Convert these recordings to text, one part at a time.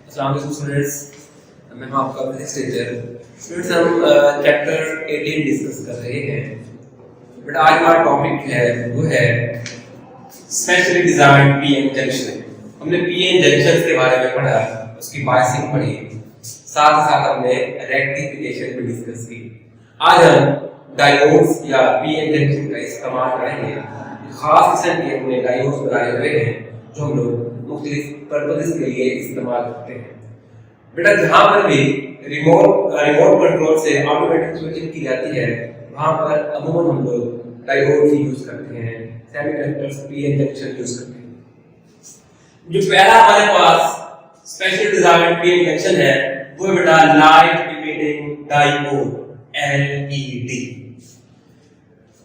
अस्सलाम वालेकुम स्टूडेंट्स, मैं हूं आपका फिजिक्स टीचर। स्टूडेंट्स, हम चैप्टर 18 डिस्कस कर रहे हैं। बट आज हमारा टॉपिक है वो है स्पेशली डिजाइन पीएन जंक्शन। हमने पीएन जंक्शन के बारे में पढ़ा, उसकी बायसिंग पढ़ी, साथ ही साथ हमने रेक्टिफिकेशन भी डिस्कस की। आज हम डायोड्स या पीएन जंक्शन का इस्तेमाल करेंगे। खास किस्म के हमने डायोड्स बनाए हुए हैं जो हम लोग मुख्तलिफ पर्पसेस के लिए इस्तेमाल करते हैं। बेटा, जहाँ पर भी रिमोट कंट्रोल से ऑटोमेटिक स्विचिंग की जाती है वहाँ पर अमूमन हम लोग डायोड ही यूज करते हैं, सेमीकंडक्टर्स पीएन जंक्शन यूज करते हैं। जो पहला हमारे पास स्पेशल डिजाइन पीएन जंक्शन है वो बेटा लाइट इमिटिंग डायोड एलईडी।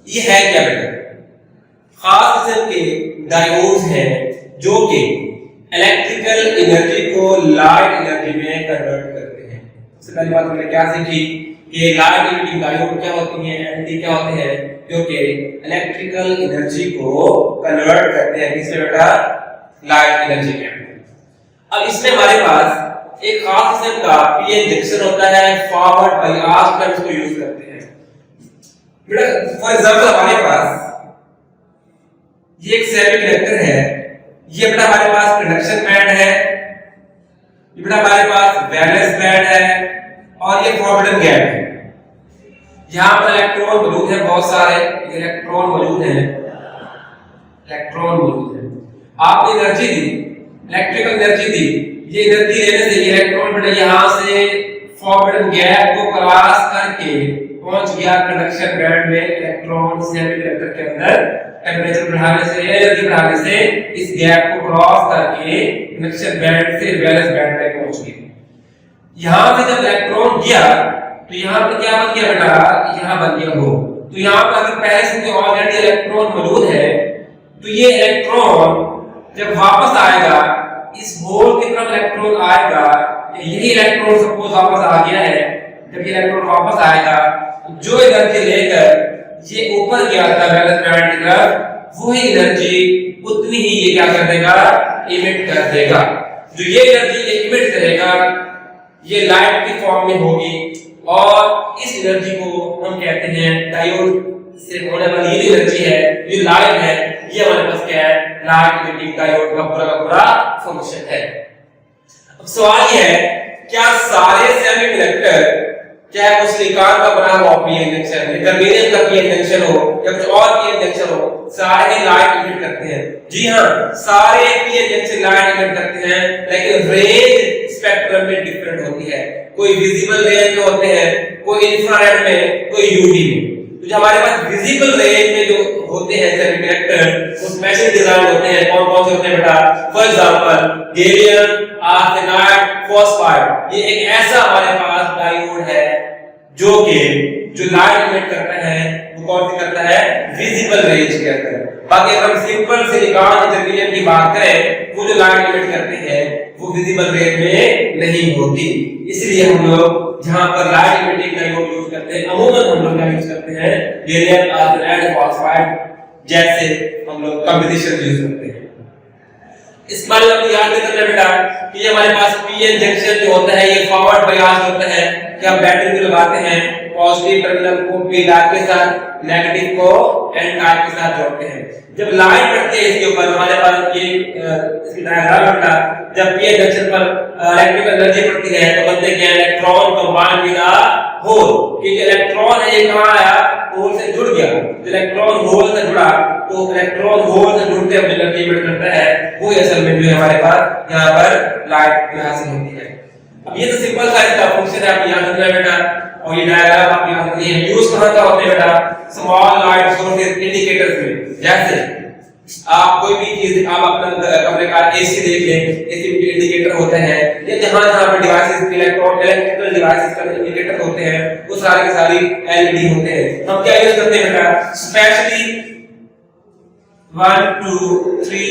ये है क्या बेटा? खास किस्म के डायोड्स हैं जो कि इलेक्ट्रिकल एनर्जी को लाइट एनर्जी में कन्वर्ट करते हैं। सबसे पहली बात हमने क्या सीखी कि लाइट इमिटिंग डायोड क्या होती है, एलईडी क्या होते हैं, जो कि इलेक्ट्रिकल एनर्जी को कन्वर्ट करते हैं किसमें बेटा? लाइट एनर्जी में। अब इसमें हमारे पास एक खास किस्म का पीएन जंक्शन होता है, फॉरवर्ड बायस करंट को यूज करते हैं। बेटा फॉर एग्जांपल हमारे पास ये एक सेमीकंडक्टर है, ये बेटा हमारे पास कंडक्शन बैंड है, ये बेटा हमारे पास वैलेंस बैंड है और ये फॉरवर्ड गैप है। यहाँ पर इलेक्ट्रॉन मौजूद है, बहुत सारे इलेक्ट्रॉन मौजूद हैं, आपने एनर्जी दी, इलेक्ट्रिकल एनर्जी दी, ये एनर्जी लेने से ये इलेक्ट्रॉन बेटा यहाँ से फॉरवर्ड गैप को क्रॉस करके पहुंच गया कंडक्शन बैंड में। इलेक्ट्रॉन सेमीकंडक्टर के अंदर टेंपरेचर बढ़ाने से, एनर्जी बढ़ाने से इस गैप को क्रॉस करके कंडक्शन बैंड से वैलेंस बैंड में पहुंच गए। यहां से जब इलेक्ट्रॉन गया तो यहां पर क्या बन गया बेटा? यहां बन गया होल। तो यहां पर अगर पहले से ऑलरेडी इलेक्ट्रॉन मौजूद है तो ये इलेक्ट्रॉन जब वापस आएगा इस होल की तरफ इलेक्ट्रॉन आएगा, यही इलेक्ट्रॉन सपोज वापस आ गया है। जब ये इलेक्ट्रॉन वापस आएगा जो एनर्जी लेकर ये ऊपर गया था वैलेंस बैंड की तरफ, वही एनर्जी उतनी ही ये क्या कर देगा? इमिट कर देगा। जो ये एनर्जी ये इमिट करेगा ये लाइट की फॉर्म में होगी और इस एनर्जी को हम कहते हैं डायोड से होने वाली ये एनर्जी है, ये लाइट है, ये हमारे पास क्या है? लाइट इमिटिंग डायोड का पूरा फंक्शन है। अब सवाल ये है, क्या सारे सेमीकंडक्टर चाहे वो सिलिकॉन का बना हुआ पीएन जंक्शन, जर्मेनियम का पीएन जंक्शन हो या कुछ और पीएन जंक्शन हो, सारे ही लाइट इमिट करते हैं? जी हां, सारे पीएन जंक्शन लाइट इमिट करते हैं, लेकिन रेंज स्पेक्ट्रम में डिफरेंट होती है। कोई विजिबल रेंज में होते हैं, कोई इंफ्रारेड में, कोई यूवी में। तो जो हमारे पास विजिबल रेंज में जो होते हैं सेमीकंडक्टर वो स्पेशल डिजाइन होते हैं। कौन-कौन से होते हैं बेटा? For example gallium arsenide phosphide, ये एक ऐसा हमारे पास डायोड है जो लाइट इमिट करता है। वो कौन सी करता है? विजिबल रेंज के अंदर। बाकी अगर हम सिंपल सिलिकॉन जर्मेनियम की बात करें, वो जो लाइट इमिट करते हैं वो विजिबल रेंज में नहीं होती। इसलिए हम लोग जहां पर लाइट इमिटिंग डायोड यूज करते हैं अमूमन हम लोग क्या यूज करते हैं? गैलियम आर्सेनाइड फॉस्फाइड जैसे हम लोग कॉम्बिनेशन यूज करते हैं। इस बारे में याद रखना बेटा कि ये हमारे पास पीएन जंक्शन जो होता है ये फॉरवर्ड बायस होता है कि हम बैटरी को लगाते हैं, पॉजिटिव टर्मिनल को पी टाइप के साथ, नेगेटिव को एन टाइप के साथ जोड़ते हैं। जब लाइन पड़ती है इसके ऊपर हमारे पास ये इसकी डायग्राम बनता, जब पीएन जंक्शन पर इलेक्ट्रिकल एनर्जी पड़ती है तो बनते क्या? Electron combine with a hole. कि जो इलेक्ट्रॉन है ये कहां आया? होल से जुड़ गया। जो इलेक्ट्रॉन होल से जुड़ा तो इलेक्ट्रॉन होल से जुड़ते हुए एनर्जी इमिट करता है, वो असल में जो है हमारे पास यहां पर लाइट हासिल होती है। अब ये तो सिंपल सा इसका फंक्शन है, आप याद रखना बेटा। और ये डायग्राम आप याद रखिए। यूज कहां का होते हैं बेटा? स्मॉल लाइट सोर्सेज इंडिकेटर्स में। जैसे आप कोई भी चीज, आप अपना कमरे का एसी देख लें, एसी में इंडिकेटर होते हैं, या जहां पर डिवाइसेस इलेक्ट्रिकल डिवाइसेस का इंडिकेटर होते हैं वो सारे के सारे एलईडी होते हैं। हम क्या यूज करते हैं बेटा? स्पेशली 1 2 3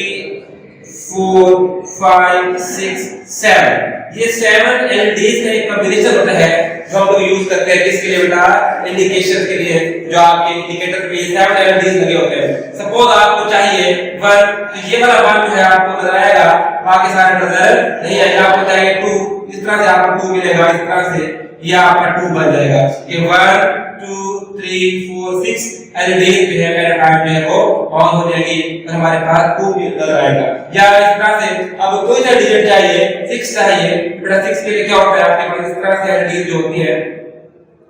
4 5 6 7 ये 7 एलईडीज का एक कॉम्बिनेशन होता है जो हम लोग यूज करते हैं किसके लिए बेटा, इंडिकेशन के लिए, जो आपके इंडिकेटर पे 7 LEDs लगे होते हैं। सपोज आपको चाहिए 1, तो ये वाला 1 जो है आपको नजर आएगा, बाकी सारे नजर नहीं आएगा। आपको चाहिए 2, इस तरह से आपको 2 मिलेगा, इस तरह से ये आपका 2 बन जाएगा। ये 1 2 3 4 6 LEDs जो है मेरा टाइम जो है वो ऑन हो जाएगी और हमारे पास 2 नजर आएगा। या इस तरह से अब कोई सा डिजिट चाहिए, 6 चाहिए, बेटा 6 के लिए क्या होता है आपके पास इस तरह से LEDs जो होती है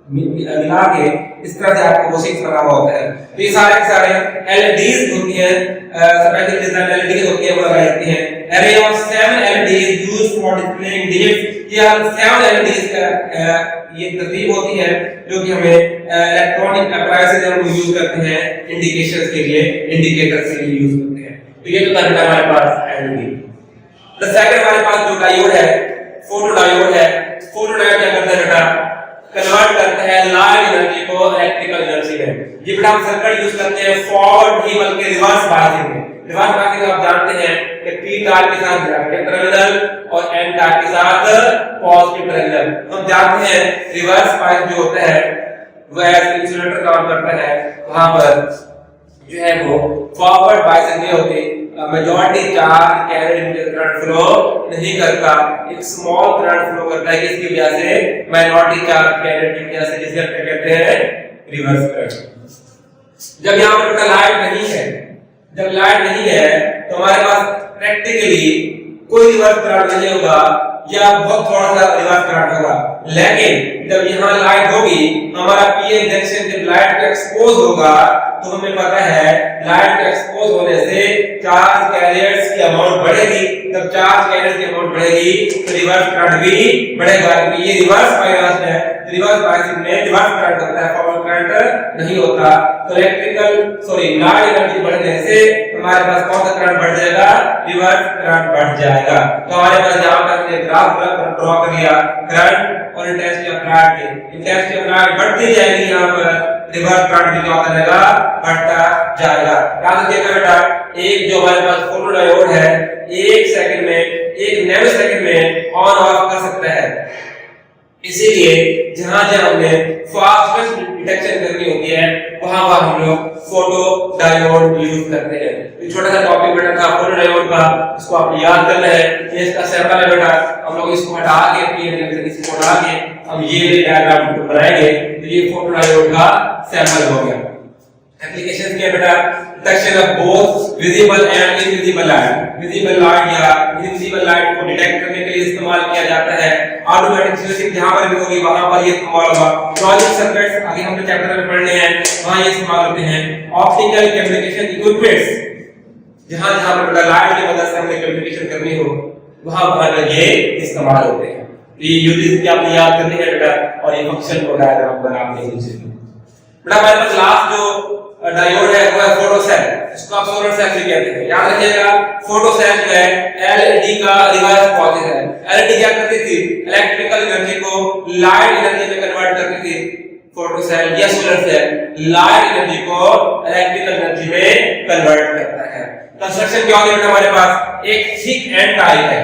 मिला के इस तरह से आपको वो 6 बना हुआ होता है। तो ये सारे के सारे LEDs होती है, स्पेशल डिजाइन LEDs होती है, वो लगाई जाती है। array of 7 LEDs used for displaying digits। ये 7 LEDs का ये तरतीब होती है जो कि हमें इलेक्ट्रॉनिक अप्लायंसेस हम यूज करते हैं इंडिकेशंस के लिए, इंडिकेटर्स के लिए यूज करते हैं। तो ये तो था बेटा हमारे पास LED। द सेकंड हमारे पास जो डायोड है, फोटो डायोड है। फोटो डायोड क्या करता है बेटा, कन्वर्ट करता है लाइट एनर्जी को इलेक्ट्रिकल एनर्जी में। ये बेटा हम सर्किट यूज करते हैं फॉरवर्ड ही बल्कि रिवर्स बायसिंग में। रिवर्स बायसिंग आप जानते हैं कि पी तार के साथ नेगेटिव टर्मिनल और एन तार के साथ पॉजिटिव टर्मिनल। हम जानते हैं रिवर्स बायस जो होता है वो एज इंसुलेटर काम करता है, वहां पर जो है वो फॉरवर्ड बायसिंग में होती है, majority charge carried current flow नहीं करता, एक स्मॉल करंट फ्लो करता है। किसकी वजह से, माइनॉरिटी चार्ज कैरिड की वजह से, जिसे कहते हैं रिवर्स करंट। जब यहां पर लाइट नहीं है, जब लाइट नहीं है तो हमारे पास प्रैक्टिकली कोई रिवर्स करंट नहीं होगा या बहुत थोड़ा सा रिवर्स करंट होगा। लेकिन जब यहाँ लाइट होगी, हमारा पीएन जंक्शन जब लाइट को एक्सपोज होगा तो हमें पता है लाइट को एक्सपोज होने से चार्ज कैरियर्स की अमाउंट बढ़ेगी। जब चार्ज कैरियर्स की अमाउंट बढ़ेगी तो रिवर्स करंट भी बढ़ेगा, क्योंकि ये रिवर्स बायस है। रिवर्स बायसिंग में रिवर्स करंट होता है, फॉरवर्ड करंट नहीं होता। तो लाइट एनर्जी बढ़ने से हमारे पास कौन सा करंट बढ़ जाएगा, रिवर्स करंट बढ़ जाएगा। तो हमारे पास यहाँ पर हमने ग्राफ ड्रॉ कर लिया करंट और इंटेंसिटी ऑफ लाइट की। इंटेंसिटी ऑफ लाइट बढ़ती जाएगी, यहाँ पर रिवर्स करंट भी क्या होता रहेगा, बढ़ता जाएगा। याद रखिएगा बेटा, एक जो हमारे पास फोटो डायोड है 1 सेकंड में, 1 नैनो सेकंड में ऑन ऑफ कर सकता है। इसीलिए जहां जहां हमने फास्टेस्ट डिटेक्शन करनी होती है वहां वहां हम लोग फोटो डायोड यूज करते हैं। ये छोटा सा टॉपिक बेटा था फोटो डायोड का, इसको आप याद करना है। ये इसका सैंपल है बेटा, हम लोग इसको हटा के पीएन से इसको हटा के हम ये डायग्राम बनाएंगे। तो ये फोटो डायोड का सैंपल हो गया। एप्लीकेशन क्या बेटा, detection of both visible and invisible light. Visible light या इनविजिबल लाइट को डिटेक्ट करने के लिए इस्तेमाल किया जाता है। ऑटोमेटिक स्विचिंग जहां पर भी होगी वहां पर ये इस्तेमाल होगा। लॉजिक सर्किट्स आगे हम चैप्टर में पढ़ने हैं, वहां ये इस्तेमाल होते हैं। ऑप्टिकल कम्युनिकेशन इक्विपमेंट्स, जहां जहां पर लाइट की मदद से हमें कम्युनिकेशन करनी हो वहां पर ये इस्तेमाल होते हैं। ये यूजेस क्या आपने याद करने हैं बेटा, और ये फंक्शन को डायग्राम बनाते हैं नीचे बेटा। हमारे पास लास्ट जो डायोड है वो है फोटो सेल, इसको आप सोलर सेल भी कहते हैं। याद रखिएगा फोटो सेल जो है एलईडी का रिवर्स प्रोसेस है। एलईडी क्या करती थी, इलेक्ट्रिकल एनर्जी को लाइट एनर्जी में कन्वर्ट करती थी। फोटो सेल या सोलर सेल लाइट एनर्जी को इलेक्ट्रिकल एनर्जी में कन्वर्ट करता है। कंस्ट्रक्शन क्या होती है हमारे पास, एक थिक एंड टाइप है।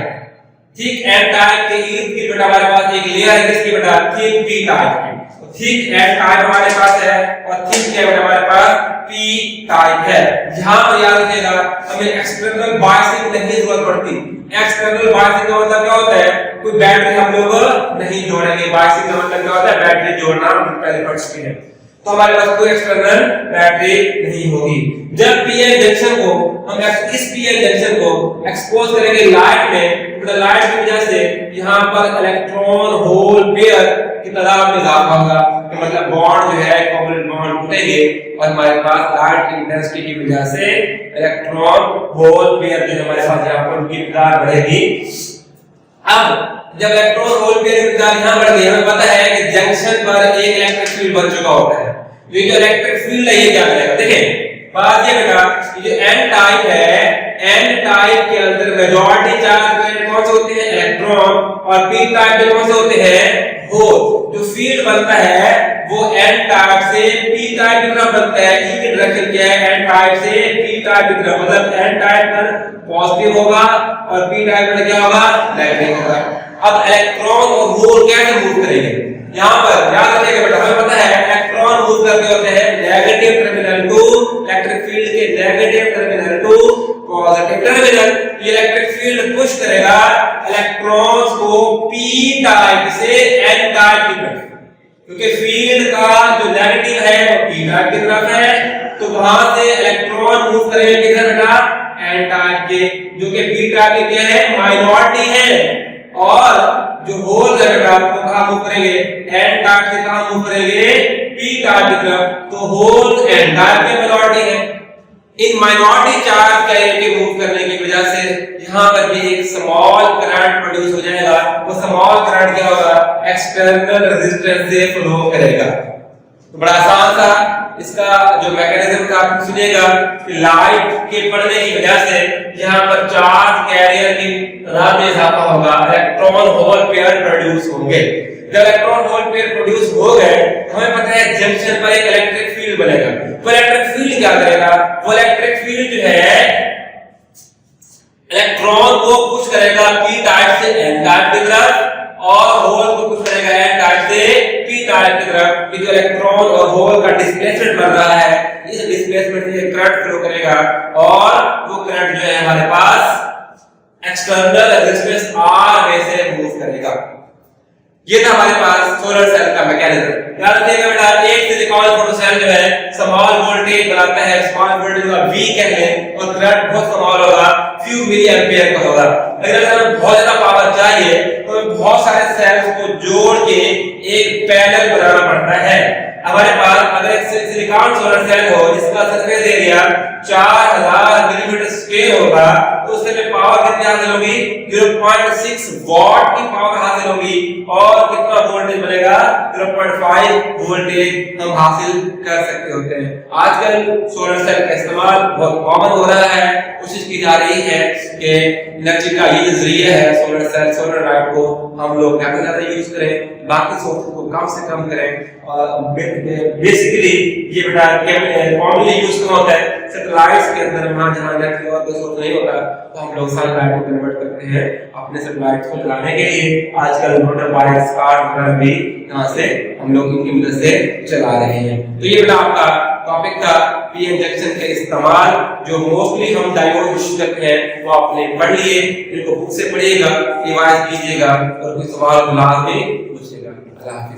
थिक एंड टाइप के इर्द गिर्द बेटा हमारे पास एक लेयर है किसकी बेटा, थिक पी टाइप की। थिक एंड टाइप हमारे पास है और थिक क्या है हमारे पास, पी टाइप है। यहां पर याद रखिएगा हमें एक्सटर्नल बायसिंग नहीं जरूरत पड़ती। एक्सटर्नल बायसिंग का मतलब क्या होता है, कोई बैटरी हम लोग नहीं जोड़ेंगे। बायसिंग का मतलब क्या होता है, बैटरी जोड़ना, पहले पढ़ चुके हैं। तो हमारे पास कोई एक्सटर्नल बैटरी नहीं होगी। जब पीएन जंक्शन को हम इस पीएन जंक्शन को एक्सपोज करेंगे लाइट में, तो लाइट की वजह से यहां पर इलेक्ट्रॉन होल पेयर की तादाद में इजाफा होगा। तो मतलब बॉन्ड जो है कोवलेंट बॉन्ड टूटेंगे और हमारे पास लाइट की इंटेंसिटी की वजह से इलेक्ट्रॉन होल पेयर जो हमारे पास यहां पर उनकी तादाद बढ़ेगी। अब जब इलेक्ट्रॉन होल पेयर की तादाद यहां बढ़ गई, हमें पता है कि जंक्शन पर एक इलेक्ट्रिक फील्ड बन चुका होता है। ये जो इलेक्ट्रिक फील्ड है ये क्या करेगा, देखिए बात ये बेटा, ये जो एन टाइप है, एन टाइप के अंदर मेजॉरिटी चार्ज कौन से होते हैं, इलेक्ट्रॉन, और पी टाइप में कौन से होते हैं, होल। जो फील्ड बनता है वो एन टाइप से पी टाइप की तरफ बनता है। ई की डायरेक्शन क्या है, एन टाइप से पी टाइप की तरफ, मतलब एन टाइप पर पॉजिटिव होगा और पी टाइप पर क्या होगा, नेगेटिव होगा। अब इलेक्ट्रॉन और होल कैसे मूव करेंगे, यहाँ पर याद रखिएगा बेटा, हमें पता है इलेक्ट्रॉन मूव करते होते हैं negative terminal to electric field के negative terminal to positive terminal. ये इलेक्ट्रिक फील्ड पुश करेगा इलेक्ट्रॉन्स को p टाइप से n टाइप की तरफ, क्योंकि फील्ड का जो नेगेटिव है वो p टाइप की तरफ है, तो वहां से इलेक्ट्रॉन मूव करेंगे किधर बेटा, n टाइप के, जो कि p टाइप के क्या है, माइनॉरिटी है। और जो होल है बेटा वो कहां मूव करेंगे, n टाइप से कहां मूव करेंगे, p टाइप की तरफ, तो होल n टाइप के माइनॉरिटी है। इन माइनॉरिटी चार्ज कैरियर के मूव करने की वजह से यहां पर भी एक स्मॉल करंट प्रोड्यूस हो जाएगा। वो स्मॉल करंट क्या होगा, एक्सटर्नल रेजिस्टेंस से फ्लो करेगा। तो बड़ा आसान था इसका जो मैकेनिज्म था, आप सुनिएगा कि लाइट के पड़ने की वजह से यहां पर चार्ज कैरियर की तादाद में इजाफा होगा, इलेक्ट्रॉन होल पेयर प्रोड्यूस होंगे। जब इलेक्ट्रॉन होल पेयर प्रोड्यूस हो गए तो हमें पता है जंक्शन पर एक इलेक्ट्रिक फील्ड बनेगा। वो इलेक्ट्रिक फील्ड क्या करेगा, वो इलेक्ट्रिक फील्ड जो है इलेक्ट्रॉन को पुश करेगा p टाइप से n टाइप की तरफ और होल को पुश करेगा n टाइप से p टाइप की तरफ। ये जो इलेक्ट्रॉन और होल का डिस्प्लेसमेंट बन रहा है, इस डिस्प्लेसमेंट से करंट फ्लो करेगा और वो करंट जो है हमारे पास एक्सटर्नल रेजिस्टेंस R में से मूव करेगा। ये था हमारे पास सोलर सेल का मैकेनिज्म। याद रखिएगा बेटा, एक सिलिकॉन फोटोसेल जो है स्मॉल वोल्टेज बनाता है, स्मॉल वोल्टेज का V कह लें, और करंट बहुत स्मॉल होगा, फ्यू मिली एम्पियर का होगा। अगर हमें बहुत ज्यादा पावर चाहिए तो हमें बहुत सारे सेल्स को जोड़ के एक पैनल बनाना पड़ता है। हमारे पास अगर एक सिलिकॉन सोलर सेल हो जिसका सरफेस एरिया 4000 मिलीमीटर स्क्वायर होगा, तो उससे में पावर कितनी हासिल होगी, 0.6 वॉट की पावर हासिल होगी और कितना वोल्टेज बनेगा, 0.5 वोल्टेज हम हासिल कर सकते होते हैं। आजकल सोलर सेल का इस्तेमाल बहुत कॉमन हो रहा है। कोशिश की जा रही है कि एनर्जी का ये जरिया है सोलर सेल, सोलर लाइट को हम लोग ज्यादा से ज्यादा यूज करें, बाकी सोर्स को कम से कम करें। और बेसिकली ये बेटा कॉमनली यूज कहाँ होता है, सैटेलाइट्स के अंदर, वहां जहां इलेक्ट्रिक और कोई सोर्स नहीं होता तो हम लोग सनलाइट को कन्वर्ट करते हैं अपने सैटेलाइट्स को चलाने के लिए। आजकल मोटर बाइक्स, कार वगैरह भी यहां से हम लोग इनकी मदद से चला रहे हैं। तो ये बेटा आपका टॉपिक था पी इंजेक्शन के इस्तेमाल, जो मोस्टली हम डायोड यूज करते हैं वो आपने पढ़ लिए। इनको बुक से पढ़िएगा, रिवाइज कीजिएगा और कोई सवाल लाजमी पूछिएगा। अल्लाह हाफिज।